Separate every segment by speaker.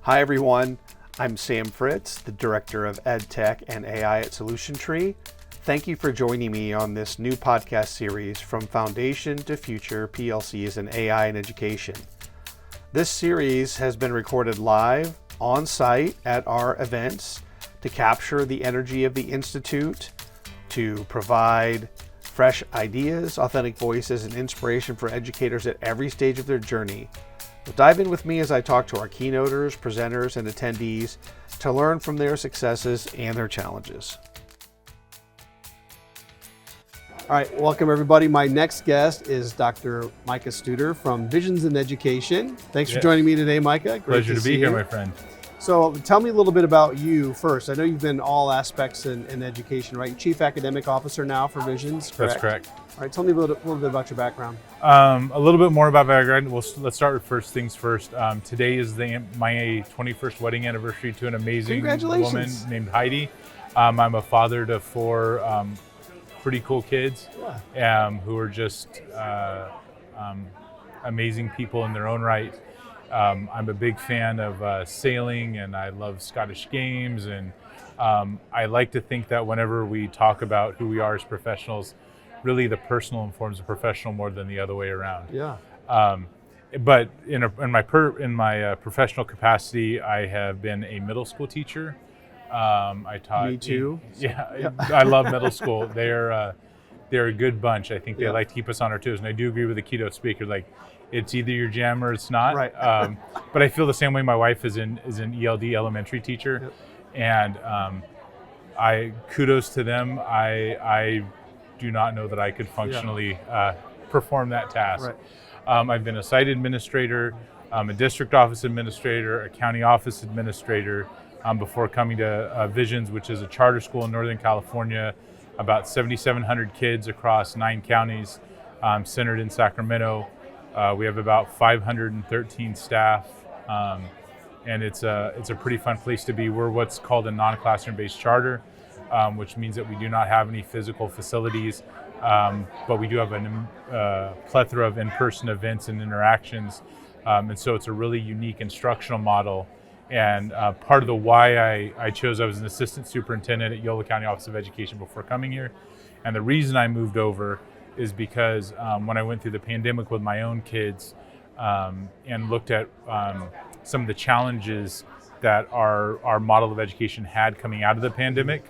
Speaker 1: Hi everyone, I'm Sam Fritz, the Director of EdTech and AI at Solution Tree. Thank you for joining me on this new podcast series, From Foundation to Future PLCs and AI in Education. This series has been recorded live on site at our events to capture the energy of the Institute, to provide fresh ideas, authentic voices, and inspiration for educators at every stage of their journey. Dive in with me as I talk to our keynoters, presenters, and attendees to learn from their successes and their challenges. All right, welcome everybody. My next guest is Dr. Micah Studer from Visions in Education. Thanks for joining me today, Micah. Great
Speaker 2: Pleasure to be here, my friend.
Speaker 1: So tell me a little bit about you first. I know you've been all aspects in education, right? You're Chief Academic Officer now for Visions, correct?
Speaker 2: That's correct.
Speaker 1: All right, tell me a little bit about your background.
Speaker 2: A little bit more about background. Let's start with first things first. Today is my 21st wedding anniversary to an amazing woman named Heidi. I'm a father to four pretty cool kids who are just amazing people in their own right. I'm a big fan of sailing, and I love Scottish games, and I like to think that whenever we talk about who we are as professionals, really the personal informs the professional more than the other way around.
Speaker 1: Yeah.
Speaker 2: But in my professional capacity, I have been a middle school teacher. I taught.
Speaker 1: Me too.
Speaker 2: Yeah. I love middle school. They're a good bunch. I think they like to keep us on our toes, and I do agree with the keynote speaker. Like, it's either your jam or it's not.
Speaker 1: Right.
Speaker 2: But I feel the same way. My wife is an ELD elementary teacher, and I kudos to them. I do not know that I could functionally perform that task.
Speaker 1: Right.
Speaker 2: I've been a site administrator, a district office administrator, a county office administrator, before coming to Visions, which is a charter school in Northern California, about 7,700 kids across 9 counties, centered in Sacramento. We have about 513 staff, and it's a pretty fun place to be. We're what's called a non-classroom based charter, which means that we do not have any physical facilities, but we do have a plethora of in-person events and interactions, and so it's a really unique instructional model. And part of the why I chose, I was an assistant superintendent at Yolo County Office of Education before coming here, and the reason I moved over is because when I went through the pandemic with my own kids and looked at some of the challenges that our model of education had coming out of the pandemic,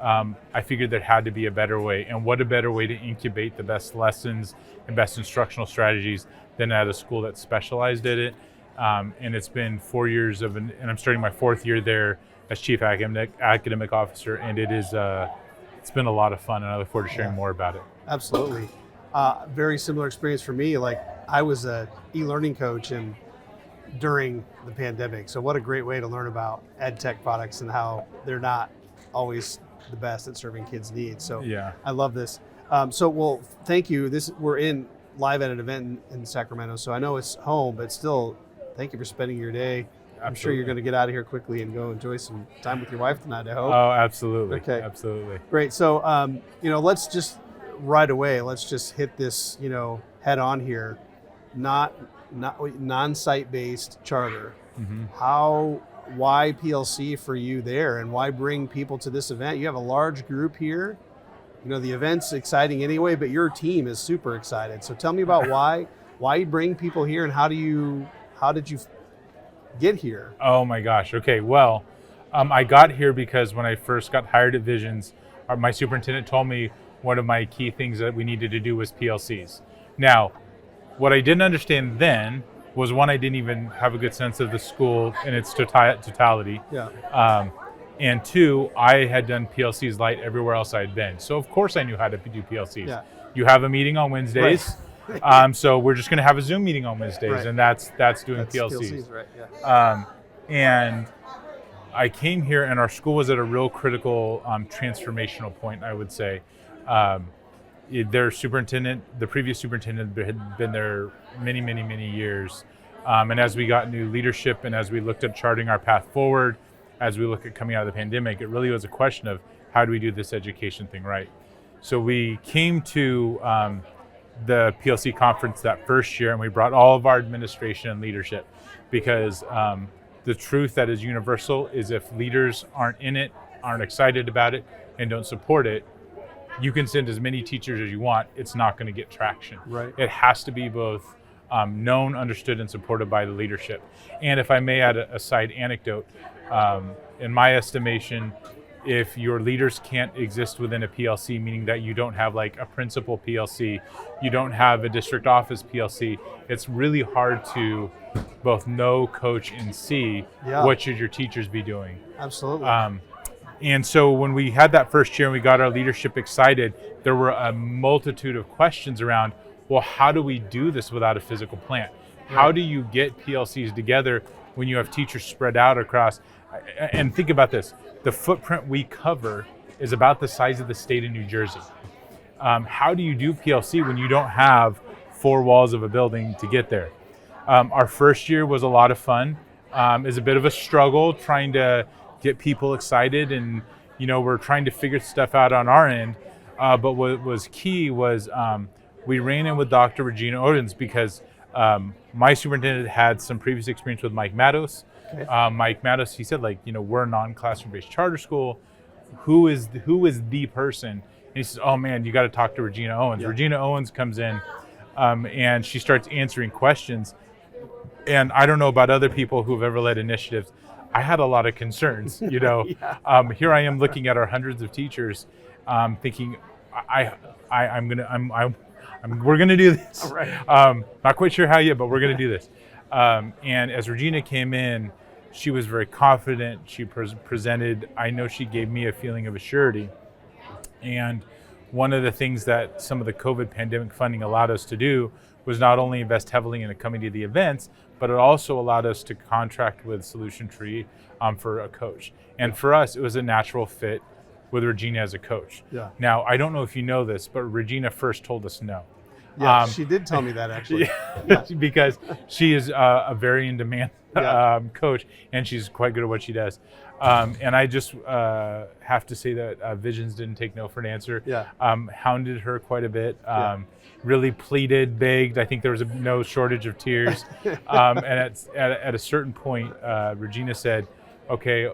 Speaker 2: I figured there had to be a better way. And what a better way to incubate the best lessons and best instructional strategies than at a school that specialized in it. And it's been 4 years and I'm starting my 4th year there as Chief Academic Officer, and it's been a lot of fun, and I look forward to sharing more about it.
Speaker 1: Absolutely. Very similar experience for me. Like, I was a e-learning coach during the pandemic. So what a great way to learn about ed tech products and how they're not always the best at serving kids' needs. So I love this. Thank you. We're live at an event in Sacramento. So I know it's home, but still, thank you for spending your day. I'm sure you're going to get out of here quickly and go enjoy some time with your wife tonight, I hope.
Speaker 2: Oh, absolutely.
Speaker 1: Okay.
Speaker 2: Absolutely.
Speaker 1: Great. So, let's just let's just hit this, head on here. Not non-site based charter. Mm-hmm. Why PLC for you there, and why bring people to this event? You have a large group here. The event's exciting anyway, but your team is super excited. So tell me about why you bring people here, and how did you get here?
Speaker 2: Oh my gosh. Okay. Well, I got here because when I first got hired at Visions, my superintendent told me one of my key things that we needed to do was PLCs. Now, what I didn't understand then was, one, I didn't even have a good sense of the school in its totality.
Speaker 1: Yeah.
Speaker 2: And two, I had done PLCs light everywhere else I had been. So of course I knew how to do PLCs. Yeah. You have a meeting on Wednesdays. Right. So we're just going to have a Zoom meeting on Wednesdays, and that's doing PLCs.
Speaker 1: Right. Yeah.
Speaker 2: And I came here, and our school was at a real critical transformational point, I would say. Their superintendent, the previous superintendent, had been there many, many, many years. And as we got new leadership, and as we looked at charting our path forward, as we look at coming out of the pandemic, it really was a question of, how do we do this education thing right? So we came to the PLC conference that first year, and we brought all of our administration and leadership, because the truth that is universal is if leaders aren't in it, aren't excited about it, and don't support it, you can send as many teachers as you want, it's not going to get traction.
Speaker 1: Right.
Speaker 2: It has to be both known, understood, and supported by the leadership. And if I may add a side anecdote, in my estimation, if your leaders can't exist within a PLC, meaning that you don't have like a principal PLC, you don't have a district office PLC, it's really hard to both know, coach, and see what should your teachers be doing.
Speaker 1: Absolutely.
Speaker 2: And so when we had that first year and we got our leadership excited, there were a multitude of questions around, well, how do we do this without a physical plant? How do you get PLCs together when you have teachers spread out across? And think about this, the footprint we cover is about the size of the state of New Jersey. How do you do PLC when you don't have 4 walls of a building to get there? Our first year was a lot of fun. It's a bit of a struggle trying to get people excited, and we're trying to figure stuff out on our end. But what was key was we ran in with Dr. Regina Odens because my superintendent had some previous experience with Mike Matos. Okay. Mike Matos, he said, we're a non-classroom based charter school. Who is the person? And he says, oh man, you got to talk to Regina Owens. Yeah. Regina Owens comes in and she starts answering questions. And I don't know about other people who've ever led initiatives. I had a lot of concerns, Here I am looking at our hundreds of teachers, thinking, we're gonna do this.
Speaker 1: Right.
Speaker 2: Not quite sure how yet, but we're gonna do this. And as Regina came in, she was very confident. She presented. I know she gave me a feeling of assurity. And one of the things that some of the COVID pandemic funding allowed us to do was not only invest heavily in coming to the events, but it also allowed us to contract with Solution Tree for a coach. And for us, it was a natural fit with Regina as a coach.
Speaker 1: Yeah.
Speaker 2: Now, I don't know if you know this, but Regina first told us no.
Speaker 1: Yeah, she did tell me that actually.
Speaker 2: Yeah. Because she is a very in-demand coach, and she's quite good at what she does. And I just have to say that Visions didn't take no for an answer.
Speaker 1: Yeah.
Speaker 2: Hounded her quite a bit. Really pleaded, begged. I think there was no shortage of tears. And at a certain point, Regina said, okay,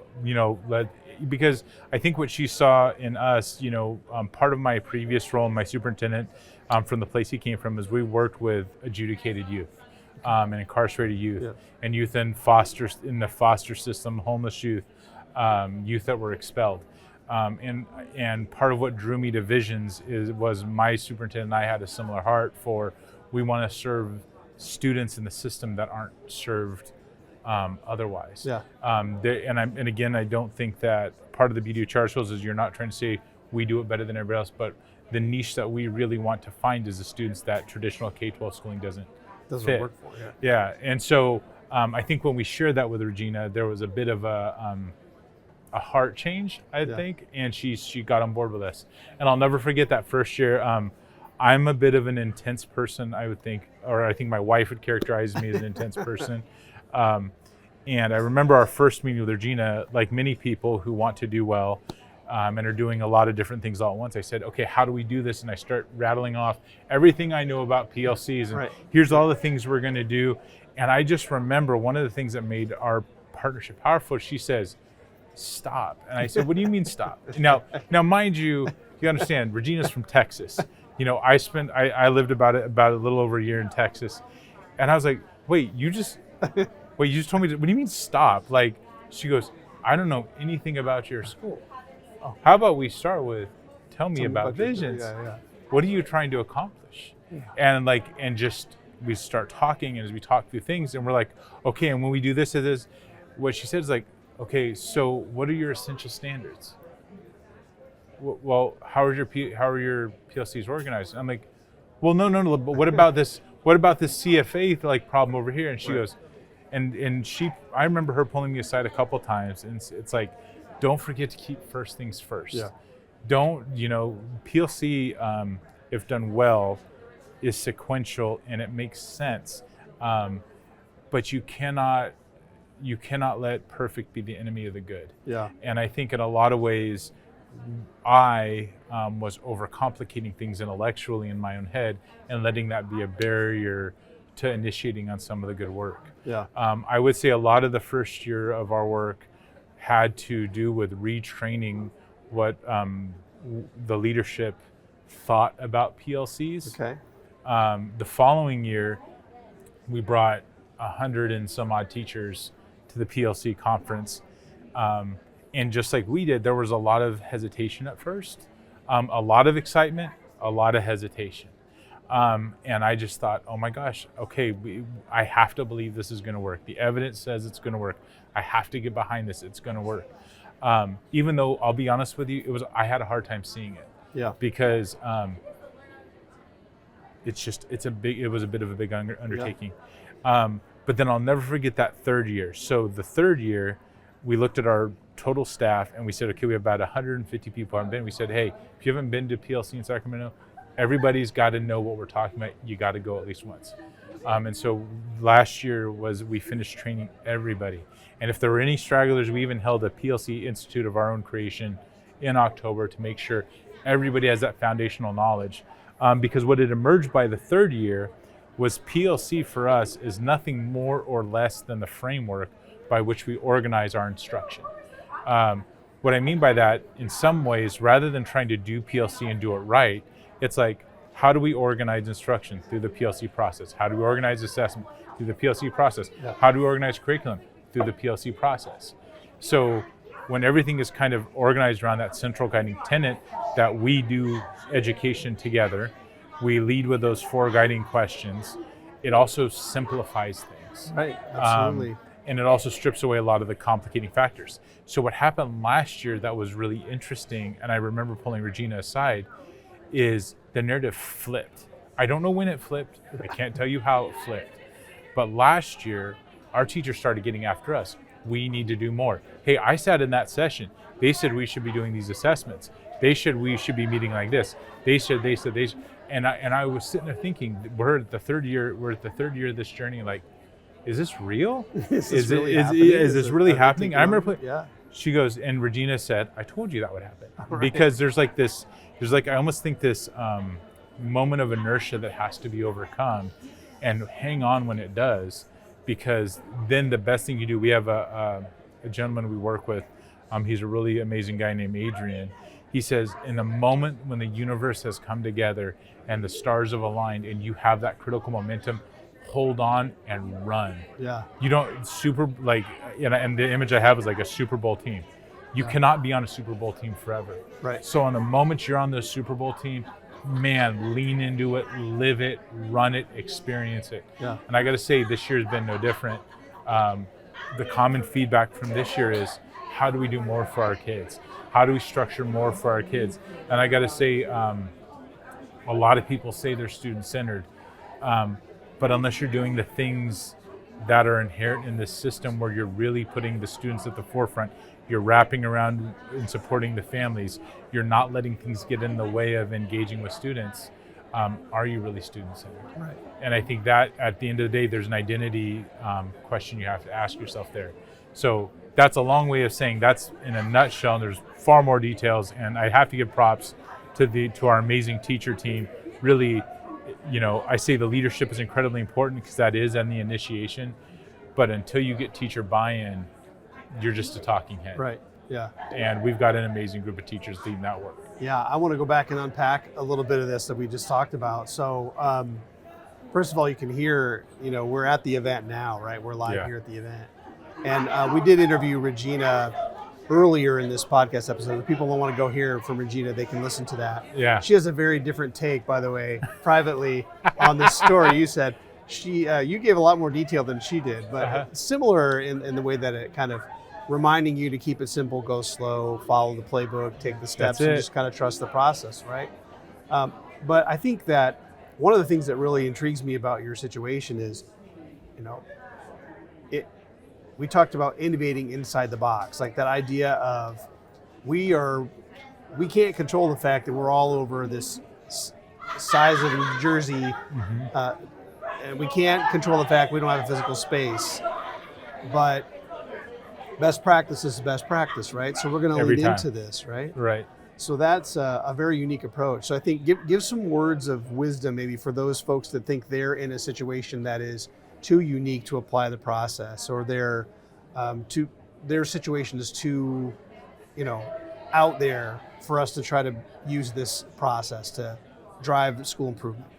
Speaker 2: because I think what she saw in us, part of my previous role in my superintendent from the place he came from is we worked with adjudicated youth and incarcerated youth and youth in the foster system, homeless youth, youth that were expelled. And part of what drew me to Visions was my superintendent and I had a similar heart for we want to serve students in the system that aren't served otherwise.
Speaker 1: Yeah.
Speaker 2: And again, I don't think that part of the beauty of charter schools is you're not trying to say we do it better than everybody else, but the niche that we really want to find is the students that traditional K-12 schooling doesn't fit.
Speaker 1: Work for.
Speaker 2: Yeah. And so I think when we shared that with Regina, there was a bit of a heart change, I think, and she got on board with us. And I'll never forget that first year. I'm a bit of an intense person, I would think, or I think my wife would characterize me as an intense person. And I remember our first meeting with Regina, like many people who want to do well and are doing a lot of different things all at once. I said, okay, how do we do this? And I start rattling off everything I know about PLCs and here's all the things we're going to do. And I just remember one of the things that made our partnership powerful, she says, stop. And I said, what do you mean stop? Now mind you, you understand, Regina's from Texas. I lived about a little over a year in Texas. And I was like, wait, you just told me, what do you mean stop? Like, she goes, I don't know anything about your school. Oh. How about we start with, tell me about Visions. What are you trying to accomplish? Yeah. And we start talking, and as we talk through things, and we're like, okay, and when we do this, what she said is like, okay, so what are your essential standards? Well, how are your PLCs organized? And I'm like, well, no, but what about this? What about this CFA problem over here? And she goes, and I remember her pulling me aside a couple times, and it's like, don't forget to keep first things first. Yeah. PLC, if done well, is sequential and it makes sense, but you cannot let perfect be the enemy of the good.
Speaker 1: Yeah.
Speaker 2: And I think in a lot of ways, I was overcomplicating things intellectually in my own head and letting that be a barrier to initiating on some of the good work.
Speaker 1: Yeah.
Speaker 2: I would say a lot of the first year of our work had to do with retraining what the leadership thought about PLCs.
Speaker 1: Okay.
Speaker 2: The following year, we brought 100 and some odd teachers to the PLC conference. And just like we did, there was a lot of hesitation at first, a lot of excitement, a lot of hesitation. And I just thought, oh my gosh, okay, I have to believe this is going to work. The evidence says it's going to work. I have to get behind this. It's going to work. Even though I'll be honest with you, I had a hard time seeing it.
Speaker 1: Yeah.
Speaker 2: Because it was a bit of a big undertaking.
Speaker 1: Yeah.
Speaker 2: But then I'll never forget that third year. So the third year, we looked at our total staff and we said, okay, we have about 150 people haven't been. We said, hey, if you haven't been to PLC in Sacramento, everybody's got to know what we're talking about. You got to go at least once. And so last year we finished training everybody. And if there were any stragglers, we even held a PLC Institute of our own creation in October to make sure everybody has that foundational knowledge. Because what had emerged by the third year was PLC for us is nothing more or less than the framework by which we organize our instruction. What I mean by that, in some ways, rather than trying to do PLC and do it right, it's like, how do we organize instruction through the PLC process? How do we organize assessment through the PLC process?
Speaker 1: Yeah.
Speaker 2: How do we organize curriculum through the PLC process? So when everything is kind of organized around that central guiding tenet that we do education together, we lead with those 4 guiding questions, it also simplifies things.
Speaker 1: Right, absolutely.
Speaker 2: And it also strips away a lot of the complicating factors. So what happened last year that was really interesting, and I remember pulling Regina aside, is the narrative flipped. I don't know when it flipped. I can't tell you how it flipped. But last year, our teachers started getting after us. We need to do more. Hey, I sat in that session. They said we should be doing these assessments. We should be meeting like this. They said. And I was sitting there thinking, we're at the third year of this journey. Like, is this real?
Speaker 1: Is this really
Speaker 2: happening? I remember
Speaker 1: yeah.
Speaker 2: She goes, and Regina said, I told you that would happen.
Speaker 1: Right.
Speaker 2: Because I almost think this moment of inertia that has to be overcome, and hang on when it does, because then the best thing you do, we have a gentleman we work with, he's a really amazing guy named Adrian. He says, in the moment when the universe has come together and the stars have aligned and you have that critical momentum, hold on and run.
Speaker 1: Yeah.
Speaker 2: You don't and the image I have is like a Super Bowl team. You cannot be on a Super Bowl team forever.
Speaker 1: Right.
Speaker 2: So on the moment you're on the Super Bowl team, man, lean into it, live it, run it, experience it.
Speaker 1: Yeah.
Speaker 2: And I got to say, this year has been no different. The common feedback from this year is, how do we do more for our kids? How do we structure more for our kids? And I got to say, a lot of people say they're student-centered, but unless you're doing the things that are inherent in this system where you're really putting the students at the forefront, you're wrapping around and supporting the families, you're not letting things get in the way of engaging with students, are you really student-centered?
Speaker 1: Right.
Speaker 2: And I think that at the end of the day, there's an identity question you have to ask yourself there. So that's a long way of saying that's in a nutshell, and there's far more details, and I have to give props to our amazing teacher team. Really, I say the leadership is incredibly important because that is in the initiation, but until you get teacher buy-in, you're just a talking head.
Speaker 1: Right, yeah.
Speaker 2: And we've got an amazing group of teachers leading that work.
Speaker 1: Yeah, I want to go back and unpack a little bit of this that we just talked about. So, first of all, you can hear, we're at the event now, right? We're live here at the event. And we did interview Regina earlier in this podcast episode. If people don't want to go hear from Regina, they can listen to that.
Speaker 2: Yeah.
Speaker 1: She has a very different take, by the way, privately on this story. You said you gave a lot more detail than she did, but similar in the way that it kind of reminding you to keep it simple, go slow, follow the playbook, take the steps, and just kind of trust the process, right? But I think that one of the things that really intrigues me about your situation is, we talked about innovating inside the box, like that idea of we can't control the fact that we're all over this size of New Jersey, and we can't control the fact we don't have a physical space, but best practice is best practice, right? So we're going to lead into this, right?
Speaker 2: Right.
Speaker 1: So that's a very unique approach. So I think give some words of wisdom maybe for those folks that think they're in a situation that is too unique to apply the process, or their situation is too, out there for us to try to use this process to drive school improvement.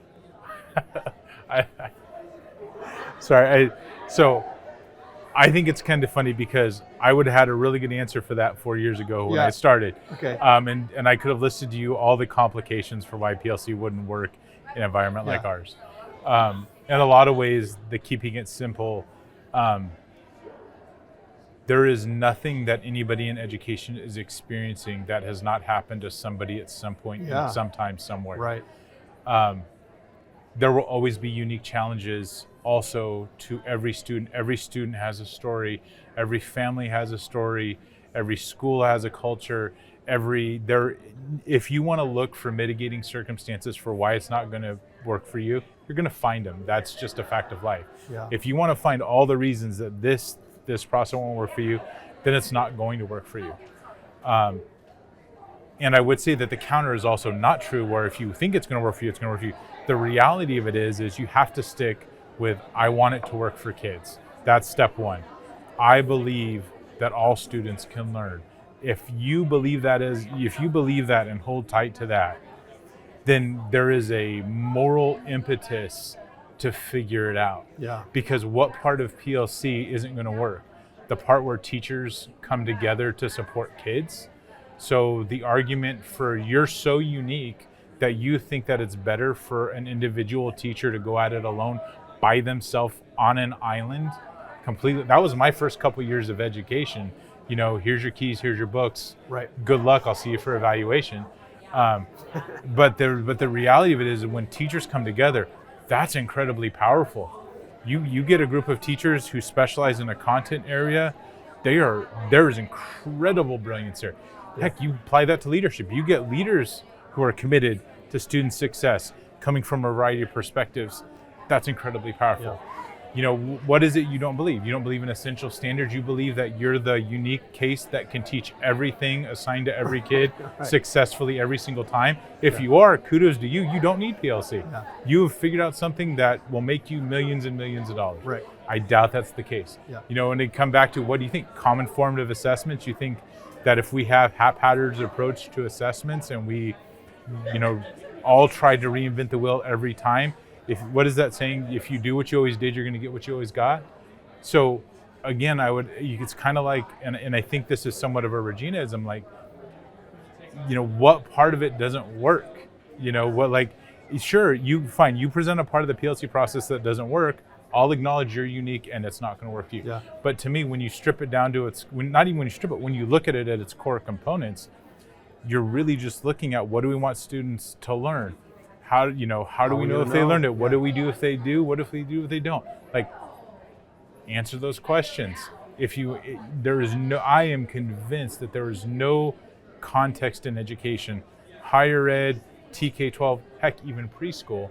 Speaker 2: I think it's kind of funny because I would have had a really good answer for that 4 years ago when I started.
Speaker 1: Okay.
Speaker 2: And I could have listed to you all the complications for why PLC wouldn't work in an environment like ours. In a lot of ways, the keeping it simple, there is nothing that anybody in education is experiencing that has not happened to somebody at some point, sometime, somewhere.
Speaker 1: Right.
Speaker 2: There will always be unique challenges also to every student. Every student has a story. Every family has a story. Every school has a culture. If you want to look for mitigating circumstances for why it's not going to work for you, you're going to find them. That's just a fact of life.
Speaker 1: Yeah.
Speaker 2: If you want to find all the reasons that this process won't work for you, then it's not going to work for you. And I would say that the counter is also not true, where if you think it's going to work for you, it's going to work for you. The reality of it is you have to stick with, I want it to work for kids. That's step one. I believe that all students can learn. If you believe that and hold tight to that, then there is a moral impetus to figure it out.
Speaker 1: Yeah.
Speaker 2: Because what part of PLC isn't going to work? The part where teachers come together to support kids. So the argument for you're so unique that you think that it's better for an individual teacher to go at it alone by themselves on an island completely. That was my first couple years of education. Here's your keys, here's your books.
Speaker 1: Right.
Speaker 2: Good luck, I'll see you for evaluation. But the reality of it is when teachers come together, that's incredibly powerful. You get a group of teachers who specialize in a content area, there is incredible brilliance there. Heck, you apply that to leadership. You get leaders who are committed to student success, coming from a variety of perspectives. That's incredibly powerful. Yeah. What is it you don't believe? You don't believe in essential standards. You believe that you're the unique case that can teach everything assigned to every kid successfully every single time. If you are, kudos to you. You don't need PLC. Yeah. You have figured out something that will make you millions and millions of dollars.
Speaker 1: Right.
Speaker 2: I doubt that's the case. Yeah. When they come back to what do you think? Common formative assessments, you think that if we have haphazard approach to assessments and we, all try to reinvent the wheel every time, what is that saying? If you do what you always did, you're going to get what you always got. So again, it's kind of like, and I think this is somewhat of a Reginaism, like, what part of it doesn't work? Sure, you present a part of the PLC process that doesn't work. I'll acknowledge you're unique and it's not going to work for you. Yeah. But to me, when you strip it down to when you look at it at its core components, you're really just looking at what do we want students to learn? How do we know if they learned it? What do we do if they do? What if we do if they don't? Like, answer those questions. I am convinced that there is no context in education, higher ed, TK-12, heck, even preschool,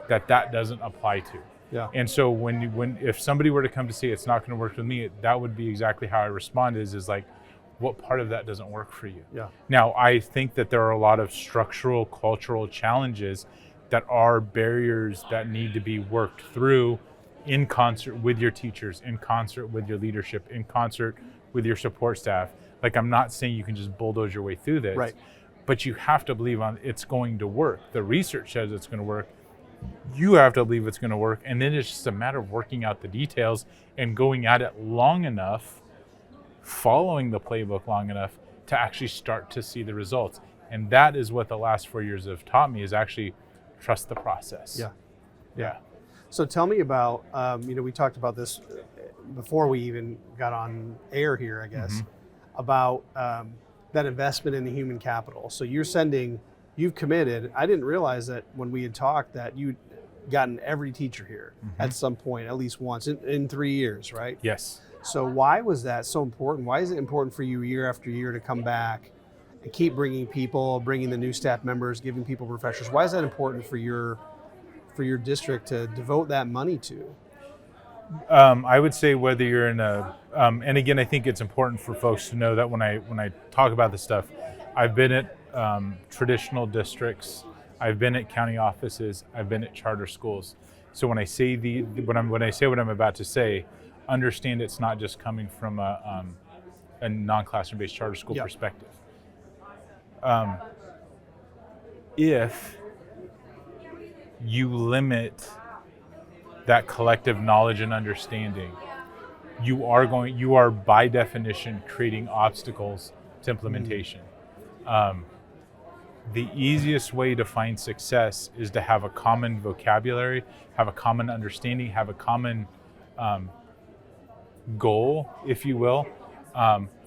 Speaker 2: that doesn't apply to. Yeah. And so if somebody were to come to say it's not going to work with me, that would be exactly how I respond is like, what part of that doesn't work for you? Yeah. Now, I think that there are a lot of structural, cultural challenges that are barriers that need to be worked through in concert with your teachers, in concert with your leadership, in concert with your support staff. Like, I'm not saying you can just bulldoze your way through this, right, but you have to believe it's going to work. The research says it's going to work. You have to believe it's going to work. And then it's just a matter of working out the details and going at it long enough, following the playbook long enough to actually start to see the results. And that is what the last 4 years have taught me, is actually trust the process. Yeah.
Speaker 1: So tell me about, we talked about this before we even got on air here, I guess, about that investment in the human capital. So you've committed. I didn't realize that when we had talked that you'd gotten every teacher here at some point, at least once in 3 years, right?
Speaker 2: Yes.
Speaker 1: So why was that so important? Why is it important for you year after year to come back and keep bringing the new staff members, giving people refreshers? Why is that important for your district to devote that money to?
Speaker 2: I would say whether you're in and again, I think it's important for folks to know that when I talk about this stuff, I've been at traditional districts, I've been at county offices, I've been at charter schools. So when I say when I say what I'm about to say, understand it's not just coming from a non-classroom based charter school perspective. If you limit that collective knowledge and understanding, you are by definition creating obstacles to implementation. The easiest way to find success is to have a common vocabulary, have a common understanding, have a common goal, if you will,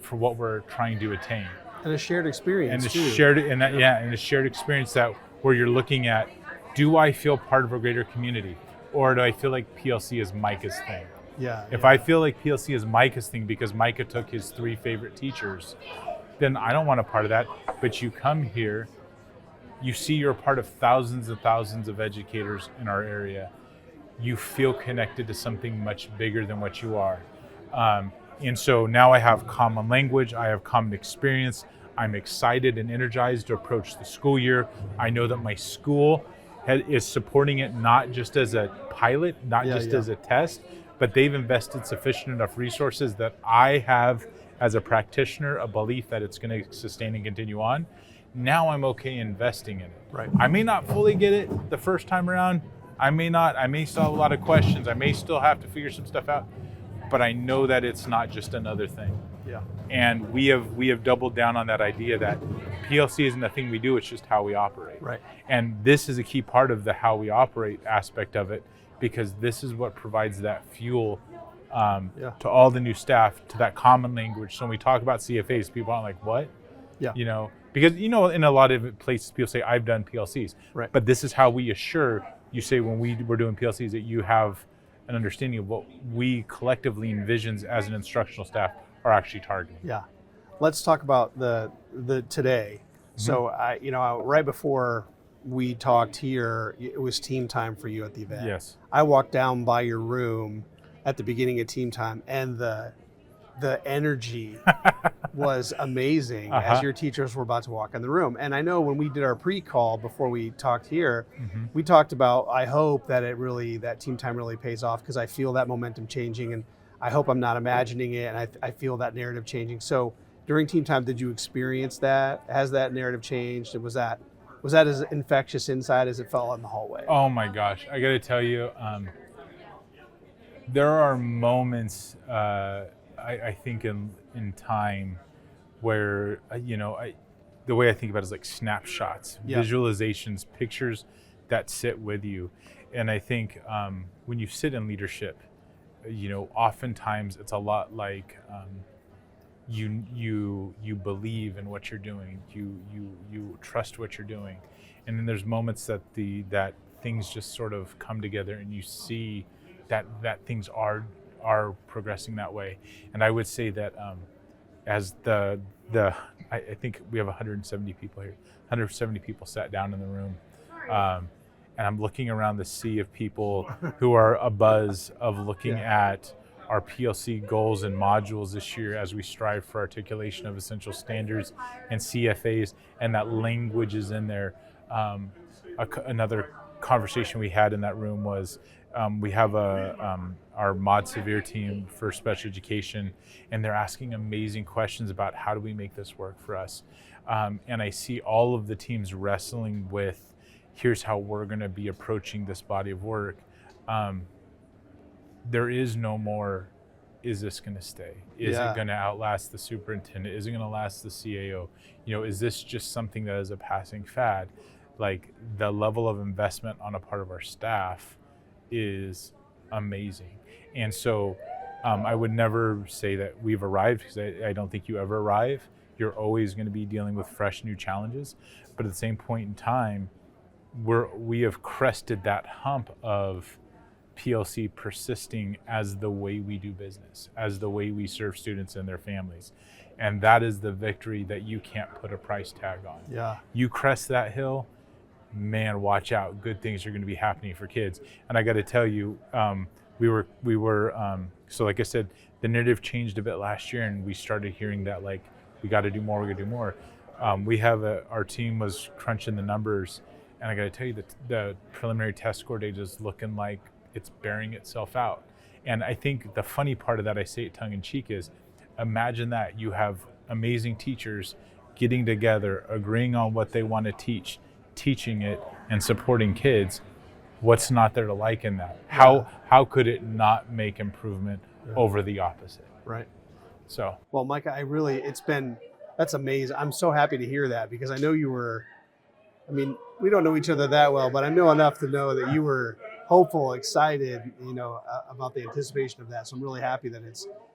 Speaker 2: for what we're trying to attain.
Speaker 1: And a shared experience
Speaker 2: and a shared experience that where you're looking at, do I feel part of a greater community, or do I feel like PLC is Micah's thing? If I feel like PLC is Micah's thing because Micah took his 3 favorite teachers, then I don't want a part of that. But you come here, you see you're a part of thousands and thousands of educators in our area. You feel connected to something much bigger than what you are. And so now I have common language, I have common experience. I'm excited and energized to approach the school year. I know that my school is supporting it not just as a pilot, not just as a test, but they've invested sufficient enough resources that I have, as a practitioner, a belief that it's going to sustain and continue on. Now I'm okay investing in it.
Speaker 1: Right.
Speaker 2: I may not fully get it the first time around. I may still have a lot of questions. I may still have to figure some stuff out, but I know that it's not just another thing.
Speaker 1: Yeah.
Speaker 2: And we have doubled down on that idea that PLC isn't a thing we do, it's just how we operate.
Speaker 1: Right.
Speaker 2: And this is a key part of the how we operate aspect of it, because this is what provides that fuel to all the new staff, to that common language. So when we talk about CFAs, people aren't like, what?
Speaker 1: Yeah.
Speaker 2: Because in a lot of places people say, I've done PLCs.
Speaker 1: Right.
Speaker 2: But this is how we assure you, say when we're doing PLCs, that you have an understanding of what we collectively envisions as an instructional staff are actually targeting.
Speaker 1: Yeah. Let's talk about the today. Mm-hmm. So right before we talked here, it was team time for you at the event.
Speaker 2: Yes.
Speaker 1: I walked down by your room at the beginning of team time, and the energy was amazing as your teachers were about to walk in the room. And I know when we did our pre-call before we talked here, we talked about, I hope that that team time really pays off, because I feel that momentum changing, and I hope I'm not imagining it, and I feel that narrative changing. So during team time, did you experience that? Has that narrative changed? And was that as infectious inside as it felt in the hallway?
Speaker 2: Oh my gosh, I got to tell you, there are moments, I think in time where, the way I think about it is like snapshots, visualizations, pictures that sit with you. And I think when you sit in leadership, oftentimes it's a lot like you believe in what you're doing, you trust what you're doing, and then there's moments that that things just sort of come together, and you see that things are progressing that way. And I would say that as I think we have 170 people here. 170 people sat down in the room, and I'm looking around the sea of people who are abuzz of looking at our PLC goals and modules this year as we strive for articulation of essential standards and CFAs, and that language is in there. Another conversation we had in that room was we have our Mod Severe team for special education, and they're asking amazing questions about how do we make this work for us. And I see all of the teams wrestling with, here's how we're going to be approaching this body of work. There is no more, is this going to stay? Is it going to outlast the superintendent? Is it going to last the CAO? Is this just something that is a passing fad? Like, the level of investment on a part of our staff is amazing. And so I would never say that we've arrived, because I don't think you ever arrive. You're always going to be dealing with fresh new challenges. But at the same point in time, we have crested that hump of PLC persisting as the way we do business, as the way we serve students and their families. And that is the victory that you can't put a price tag on.
Speaker 1: Yeah.
Speaker 2: You crest that hill, man, watch out. Good things are going to be happening for kids. And I got to tell you, we were so like I said, the narrative changed a bit last year, and we started hearing that, like, we got to do more, we got to do more. Our team was crunching the numbers, and I got to tell you that the preliminary test score data is looking like it's bearing itself out. And I think the funny part of that, I say it tongue in cheek, is imagine that you have amazing teachers getting together, agreeing on what they want to teach, teaching it, and supporting kids. What's not there to like in that? How could it not make improvement over the opposite?
Speaker 1: Right.
Speaker 2: So,
Speaker 1: well, Micah, that's amazing. I'm so happy to hear that, because I know we don't know each other that well, but I know enough to know that you were hopeful, excited, about the anticipation of that. So I'm really happy that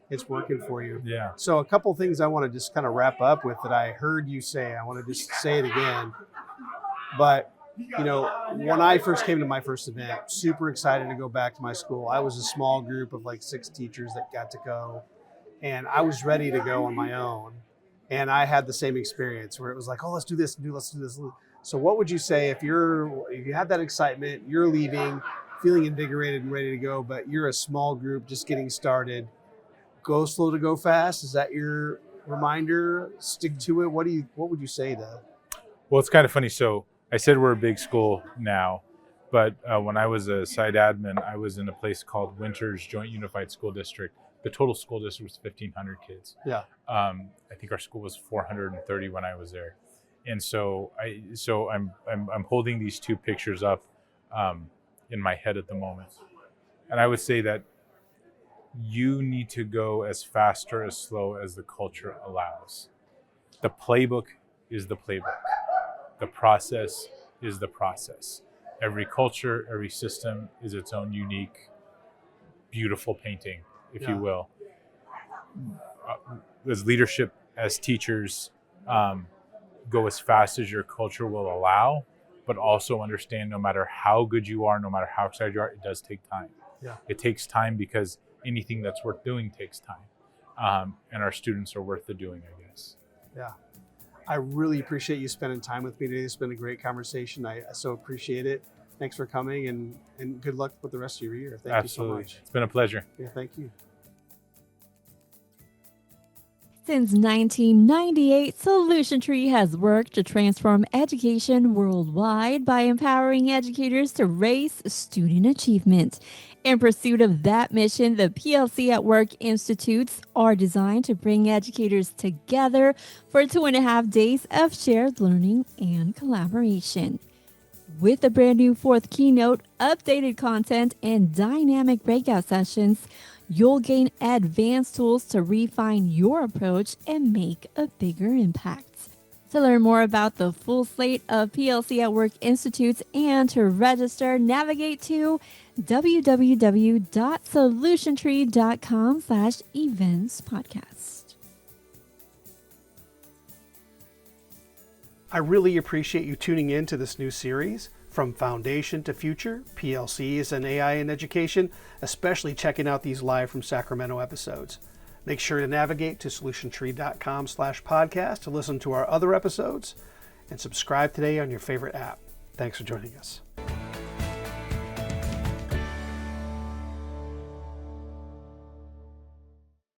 Speaker 1: it's working for you.
Speaker 2: Yeah.
Speaker 1: So a couple things I want to just kind of wrap up with that I heard you say. I want to just say it again. But, when I first came to my first event, super excited to go back to my school. I was a small group of like 6 teachers that got to go, and I was ready to go on my own. And I had the same experience where it was like, oh, let's do this. So what would you say if you had that excitement, you're leaving, feeling invigorated and ready to go, but you're a small group just getting started? Go slow to go fast. Is that your reminder? Stick to it. What would you say to?
Speaker 2: Well, it's kind of funny. So I said we're a big school now, but when I was a site admin, I was in a place called Winters Joint Unified School District. The total school district was 1,500 kids.
Speaker 1: Yeah.
Speaker 2: I think our school was 430 when I was there, and so I'm holding these 2 pictures up in my head at the moment, and I would say that you need to go as fast or as slow as the culture allows. The playbook is the playbook. The process is the process. Every culture, every system is its own unique, beautiful painting, if you will. As leadership, as teachers, go as fast as your culture will allow, but also understand no matter how good you are, no matter how excited you are, it does take time.
Speaker 1: Yeah.
Speaker 2: It takes time because anything that's worth doing takes time. And our students are worth the doing, I guess.
Speaker 1: Yeah. I really appreciate you spending time with me today. It's been a great conversation. I so appreciate it. Thanks for coming, and good luck with the rest of your year. Thank you so much.
Speaker 2: It's been a pleasure.
Speaker 1: Yeah, thank you.
Speaker 3: Since 1998, Solution Tree has worked to transform education worldwide by empowering educators to raise student achievement. In pursuit of that mission, the PLC at Work Institutes are designed to bring educators together for 2.5 days of shared learning and collaboration. With a brand new 4th keynote, updated content, and dynamic breakout sessions, you'll gain advanced tools to refine your approach and make a bigger impact. To learn more about the full slate of PLC at Work Institutes and to register, navigate to www.solutiontree.com/events-podcast.
Speaker 1: I really appreciate you tuning in to this new series, From Foundation to Future, PLCs and AI in Education, especially checking out these live from Sacramento episodes. Make sure to navigate to solutiontree.com/podcast to listen to our other episodes, and subscribe today on your favorite app. Thanks for joining us.